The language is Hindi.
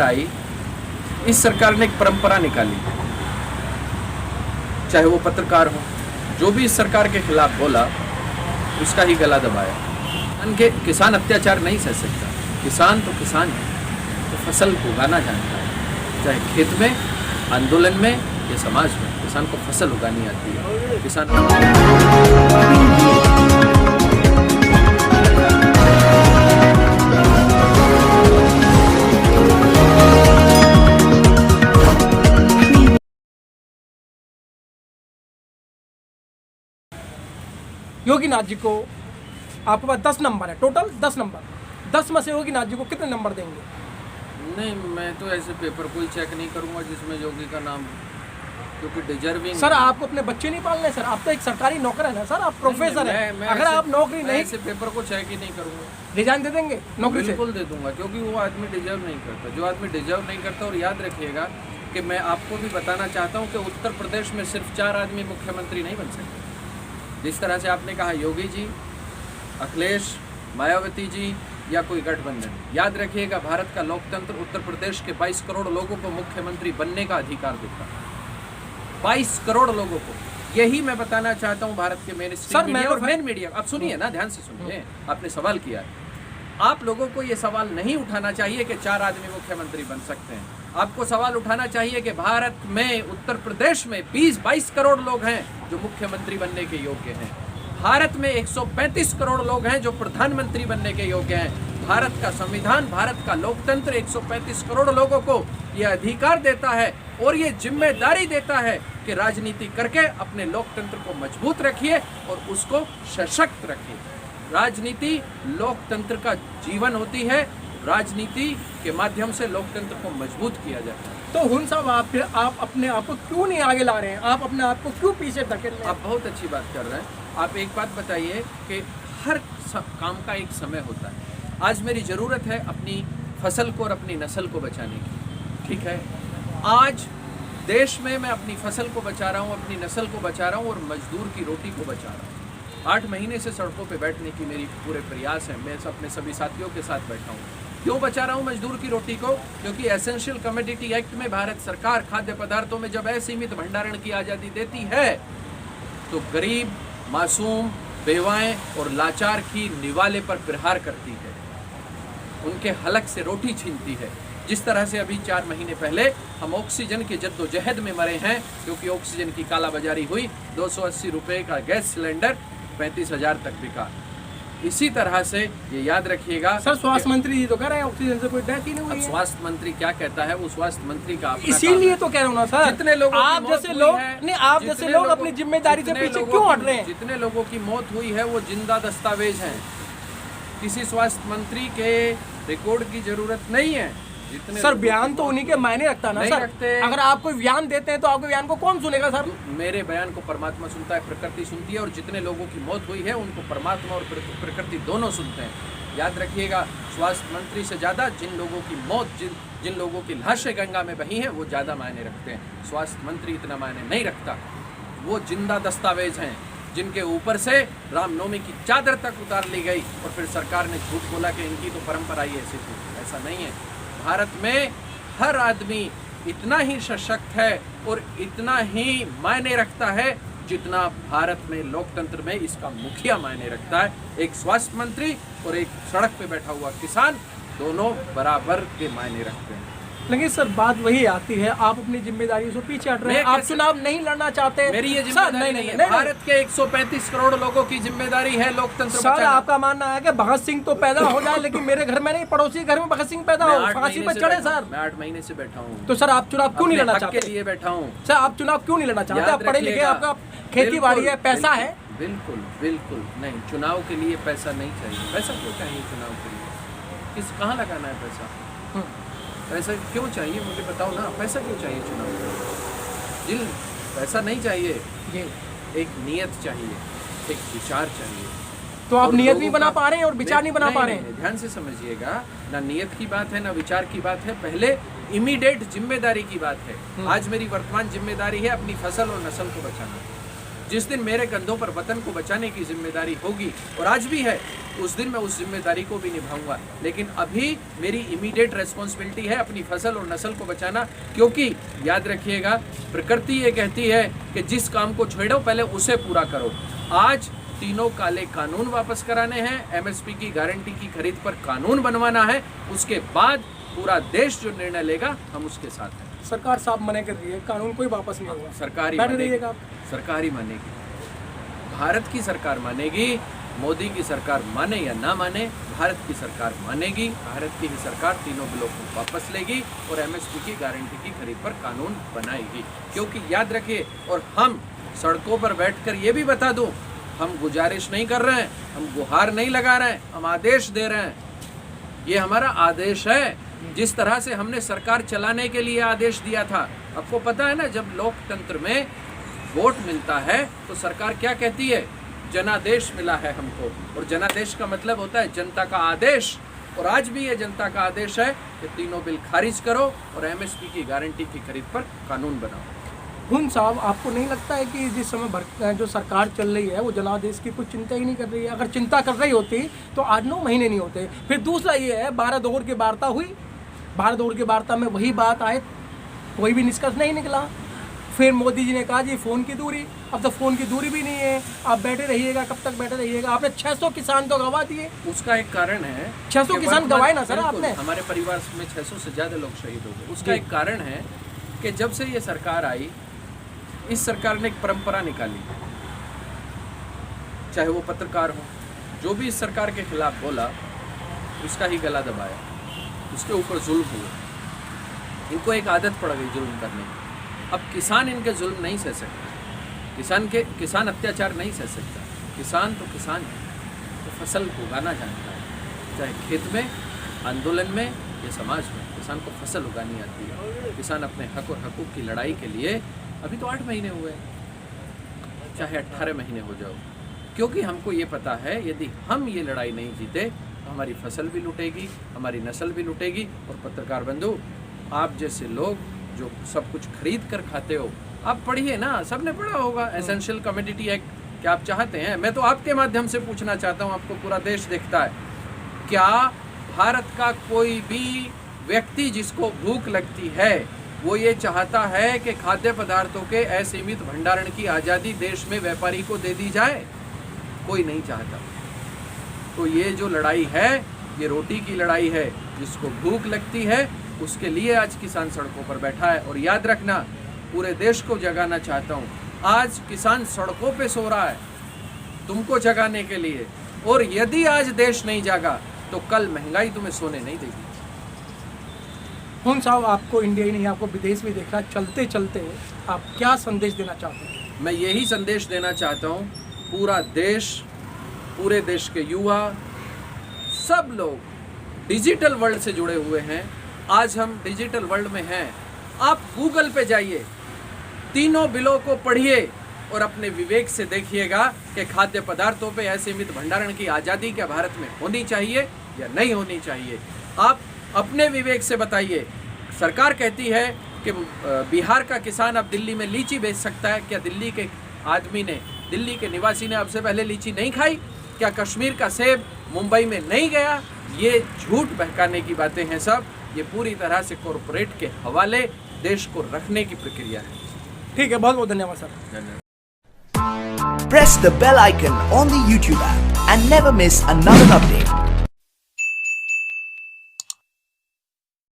आई, इस सरकार ने एक परंपरा निकाली, चाहे वो पत्रकार हो, जो भी इस सरकार के खिलाफ बोला उसका ही गला दबाया। किसान अत्याचार नहीं सह सकता। किसान तो किसान है, तो फसल को उगाना जानता है, चाहे खेत में, आंदोलन में या समाज में। किसान को फसल उगानी आती है। किसान योगीनाथ जी को आपके पास 10 नंबर है, टोटल 10 नंबर। 10 में से योगीनाथ जी को कितने नंबर देंगे? नहीं, मैं तो ऐसे पेपर कोई चेक नहीं करूंगा जिसमें योगी का नाम, क्योंकि डिजर्विंग। सर आपको अपने बच्चे नहीं पालने सर, आप तो एक सरकारी नौकर है ना सर, आप प्रोफेसर हैं। अगर आप नौकरी नहीं, ऐसे पेपर को चेक ही नहीं करूंगा। रिजाइन दे देंगे नौकरी से? बिल्कुल दे दूंगा, क्योंकि वो आदमी डिजर्व नहीं करता। जो आदमी डिजर्व नहीं करता, और याद रखिएगा कि मैं आपको भी बताना चाहता हूँ कि उत्तर प्रदेश में सिर्फ 4 आदमी मुख्यमंत्री नहीं बन सकते। जिस तरह से आपने कहा योगी जी, अखिलेश, मायावती जी या कोई गठबंधन, याद रखिएगा भारत का लोकतंत्र उत्तर प्रदेश के 22 करोड़ लोगों को मुख्यमंत्री बनने का अधिकार देता है। 22 करोड़ लोगों को। यही मैं बताना चाहता हूं भारत के मेन मीडिया। आप सुनिए ना, ध्यान से सुनिए। आपने सवाल किया है, आप लोगों को ये सवाल नहीं उठाना चाहिए कि 4 आदमी मुख्यमंत्री बन सकते हैं। आपको सवाल उठाना चाहिए कि भारत में, उत्तर प्रदेश में 22 करोड़ लोग हैं जो मुख्यमंत्री बनने के योग्य हैं। भारत में 135 करोड़ लोग हैं जो प्रधानमंत्री बनने के योग्य हैं। भारत का संविधान, भारत का लोकतंत्र 135 करोड़ लोगों को यह अधिकार देता है और ये जिम्मेदारी देता है कि राजनीति करके अपने लोकतंत्र को मजबूत रखिए और उसको सशक्त रखिए। राजनीति लोकतंत्र का जीवन होती है। राजनीति के माध्यम से लोकतंत्र को मजबूत किया जाता है। तो हुन साहब आप अपने आप को क्यों नहीं आगे ला रहे हैं? आप अपने आप को क्यों पीछे धकेल रहे हैं? आप बहुत अच्छी बात कर रहे हैं। आप एक बात बताइए कि हर काम का एक समय होता है। आज मेरी ज़रूरत है अपनी फसल को और अपनी नस्ल को बचाने की, ठीक है। आज देश में मैं अपनी फसल को बचा रहा हूँ, अपनी नस्ल को बचा रहा हूँ और मजदूर की रोटी को बचा रहा हूँ। 8 महीने से सड़कों पे बैठने की मेरी पूरे प्रयास है। मैं अपने सभी साथियों के साथ बैठा हूँ। क्यों बचा रहा हूँ मजदूर की रोटी को? क्योंकि एसेंशियल कमोडिटी एक्ट में भारत सरकार खाद्य पदार्थों में जब असीमित भंडारण की आज़ादी देती है तो गरीब, मासूम, बेवाएं और लाचार की निवाले पर प्रहार करती है, उनके हलक से रोटी छीनती है। जिस तरह से अभी 4 महीने पहले हम ऑक्सीजन के जद्दोजहद में मरे हैं, क्योंकि ऑक्सीजन की कालाबाजारी हुई। 280 रुपये का गैस सिलेंडर 35,000 तक बिका। इसी तरह से ये याद रखिएगा। सर स्वास्थ्य मंत्री जी तो कह रहे हैं ऑक्सीजन से कोई डेथ ही नहीं हुई है। स्वास्थ्य मंत्री क्या कहता है, वो स्वास्थ्य मंत्री का अपना इसीलिए तो कह रहा हूँ ना सर, जितने लोग आप जैसे लोग नहीं, आप जैसे लोग अपनी जिम्मेदारी से पीछे क्यों हट रहे हैं? जितने लोगों की मौत हुई है वो जिंदा दस्तावेज हैं। किसी स्वास्थ्य मंत्री के रिकॉर्ड की जरूरत नहीं है। सर बयान तो उन्हीं के मायने रखता है ना सर। अगर आप कोई बयान देते हैं तो आपके बयान को कौन सुनेगा सर? मेरे बयान को परमात्मा सुनता है, प्रकृति सुनती है, और जितने लोगों की मौत हुई है उनको परमात्मा और प्रकृति दोनों सुनते हैं। याद रखिएगा, स्वास्थ्य मंत्री से ज़्यादा जिन लोगों की मौत, जिन लोगों की लाशें गंगा में बही हैं, वो ज़्यादा मायने रखते हैं। स्वास्थ्य मंत्री इतना मायने नहीं रखता। वो जिंदा दस्तावेज हैं जिनके ऊपर से रामनवमी की चादर तक उतार ली गई और फिर सरकार ने झूठ बोला कि इनकी तो परंपरा ही ऐसी थी। ऐसा नहीं है। भारत में हर आदमी इतना ही सशक्त है और इतना ही मायने रखता है जितना भारत में लोकतंत्र में इसका मुखिया मायने रखता है। एक स्वास्थ्य मंत्री और एक सड़क पे बैठा हुआ किसान, दोनों बराबर के मायने रखते हैं। लेकिन सर बात वही आती है, आप अपनी जिम्मेदारी से पीछे हट रहे हैं। आप चुनाव नहीं लड़ना चाहते। मेरी ये जिम्मेदारी नहीं है। भारत के 135 करोड़ लोगों की जिम्मेदारी है लोकतंत्र बचाना। सर आपका मानना है कि भगत सिंह तो पैदा हो जाए लेकिन मेरे घर में नहीं, पड़ोसी घर में भगत सिंह पैदा हो, फांसी पर चढ़े सर। मैं 8 महीने से बैठा हूँ। तो सर आप चुनाव क्यों नहीं लड़ना चाहते? के लिए बैठा हूँ सर। आप चुनाव क्यों नहीं लड़ना चाहते? आप पढ़े लिखे, आपका खेती बाड़ी है, पैसा है। बिल्कुल बिल्कुल नहीं, चुनाव के लिए पैसा नहीं चाहिए। पैसा क्यों चाहिए चुनाव के लिए? कहाँ लगाना है पैसा? पैसा क्यों चाहिए मुझे बताओ ना। पैसा क्यों चाहिए चुनाव के लिए? पैसा नहीं चाहिए, एक नियत चाहिए, एक विचार चाहिए। तो आप नियत नहीं बना पा रहे हैं और विचार नहीं बना पा रहे हैं। ध्यान से समझिएगा, ना नियत की बात है ना विचार की बात है। पहले इमीडिएट जिम्मेदारी की बात है। आज मेरी वर्तमान जिम्मेदारी है अपनी फसल और नस्ल को बचाना। जिस दिन मेरे कंधों पर वतन को बचाने की जिम्मेदारी होगी, और आज भी है, उस दिन मैं उस जिम्मेदारी को भी निभाऊंगा। लेकिन अभी मेरी इमीडिएट रेस्पॉन्सिबिलिटी है अपनी फसल और नस्ल को बचाना, क्योंकि याद रखिएगा प्रकृति ये कहती है कि जिस काम को छोड़ो पहले उसे पूरा करो। आज तीनों काले कानून वापस कराने हैं, एमएसपी की गारंटी की खरीद पर कानून बनवाना है, उसके बाद पूरा देश जो निर्णय लेगा हम उसके साथ हैं। सरकार साफ मना कर रही है, कानून कोई वापस नहीं होगा, सरकार ही बैठे मानेगी, रहिएगा आप। सरकार ही मानेगी, भारत की सरकार मानेगी। मोदी की सरकार माने या ना माने, भारत की सरकार मानेगी। भारत की ही सरकार तीनों बिलों को वापस लेगी और एमएसपी की गारंटी की खरीद पर कानून बनाएगी। क्योंकि याद रखिए, और हम सड़कों पर बैठकर ये भी बता दूं, हम गुजारिश नहीं कर रहे हैं, हम गुहार नहीं लगा रहे हैं, हम आदेश दे रहे हैं। ये हमारा आदेश है, जिस तरह से हमने सरकार चलाने के लिए आदेश दिया था। आपको पता है ना, जब लोकतंत्र में वोट मिलता है तो सरकार क्या कहती है, जनादेश मिला है हमको, और जनादेश का मतलब होता है जनता का आदेश। और आज भी ये जनता का आदेश है कि तीनों बिल खारिज करो और एमएसपी की गारंटी की खरीद पर कानून बनाओ। हुन साहब, आपको नहीं लगता है कि जिस समय जो सरकार चल रही है वो जनादेश की कुछ चिंता ही नहीं कर रही है? अगर चिंता कर रही होती तो 8-9 महीने नहीं होते। फिर दूसरा ये है, 12 दौर की वार्ता हुई, 12 दौर की वार्ता में वही बात आए, कोई भी निष्कर्ष नहीं निकला। फिर मोदी जी ने कहा जी फ़ोन की दूरी, अब तो फ़ोन की दूरी भी नहीं है, आप बैठे रहिएगा, कब तक बैठे रहिएगा? आपने 600 किसान तो गवा दिए। उसका एक कारण है, 600 किसान गवाए ना सर आपने। हमारे परिवार में 600 से ज़्यादा लोग शहीद हो गए। उसका एक कारण है कि जब से ये सरकार आई, इस सरकार ने एक परंपरा निकाली, चाहे वो पत्रकार हो, जो भी इस सरकार के खिलाफ बोला उसका ही गला दबाया, उसके ऊपर जुल्म हुए। इनको एक आदत पड़ गई जुल्म करने की। अब किसान इनके जुल्म नहीं सह सकता, किसान अत्याचार नहीं सह सकता। किसान तो किसान है, तो फसल उगाना जानता है, चाहे खेत में, आंदोलन में या समाज में। किसान को फसल उगानी आती है। किसान अपने हक और हकूक़ की लड़ाई के लिए, अभी तो 8 महीने हुए, चाहे 18 महीने हो जाओ, क्योंकि हमको ये पता है यदि हम ये लड़ाई नहीं जीते तो हमारी फसल भी लुटेगी, हमारी नस्ल भी लुटेगी। और पत्रकार बंधु, आप जैसे लोग जो सब कुछ खरीद कर खाते हो, आप पढ़िए ना, सबने पढ़ा होगा एसेंशियल कमोडिटी एक्ट। क्या आप चाहते हैं, मैं तो आपके माध्यम से पूछना चाहता हूँ, आपको पूरा देश देखता है, क्या भारत का कोई भी व्यक्ति जिसको भूख लगती है वो ये चाहता है कि खाद्य पदार्थों के असीमित भंडारण की आज़ादी देश में व्यापारी को दे दी जाए? कोई नहीं चाहता। तो ये जो लड़ाई है, ये रोटी की लड़ाई है। जिसको भूख लगती है उसके लिए आज किसान सड़कों पर बैठा है। और याद रखना, पूरे देश को जगाना चाहता हूँ, आज किसान सड़कों पे सो रहा है तुमको जगाने के लिए। और यदि आज देश नहीं जागा तो कल महंगाई तुम्हें सोने नहीं देगी। हुन साहब, आपको इंडिया ही नहीं, आपको विदेश भी देखा, चलते चलते आप क्या संदेश देना चाहते हैं? मैं यही संदेश देना चाहता हूँ, पूरा देश, पूरे देश के युवा, सब लोग डिजिटल वर्ल्ड से जुड़े हुए हैं। आज हम डिजिटल वर्ल्ड में हैं। आप गूगल पे जाइए, तीनों बिलों को पढ़िए और अपने विवेक से देखिएगा कि खाद्य पदार्थों पे असीमित भंडारण की आज़ादी क्या भारत में होनी चाहिए या नहीं होनी चाहिए। आप अपने विवेक से बताइए। सरकार कहती है कि बिहार का किसान अब दिल्ली में लीची बेच सकता है। क्या दिल्ली के आदमी ने, दिल्ली के निवासी ने अब से पहले लीची नहीं खाई? क्या कश्मीर का सेब मुंबई में नहीं गया? ये झूठ बहकाने की बातें हैं सब। ये पूरी तरह से कॉरपोरेट के हवाले देश को रखने की प्रक्रिया है। ठीक है, बहुत बहुत धन्यवाद सर। धन्यवाद। Press the bell icon on the YouTube app and never miss another update.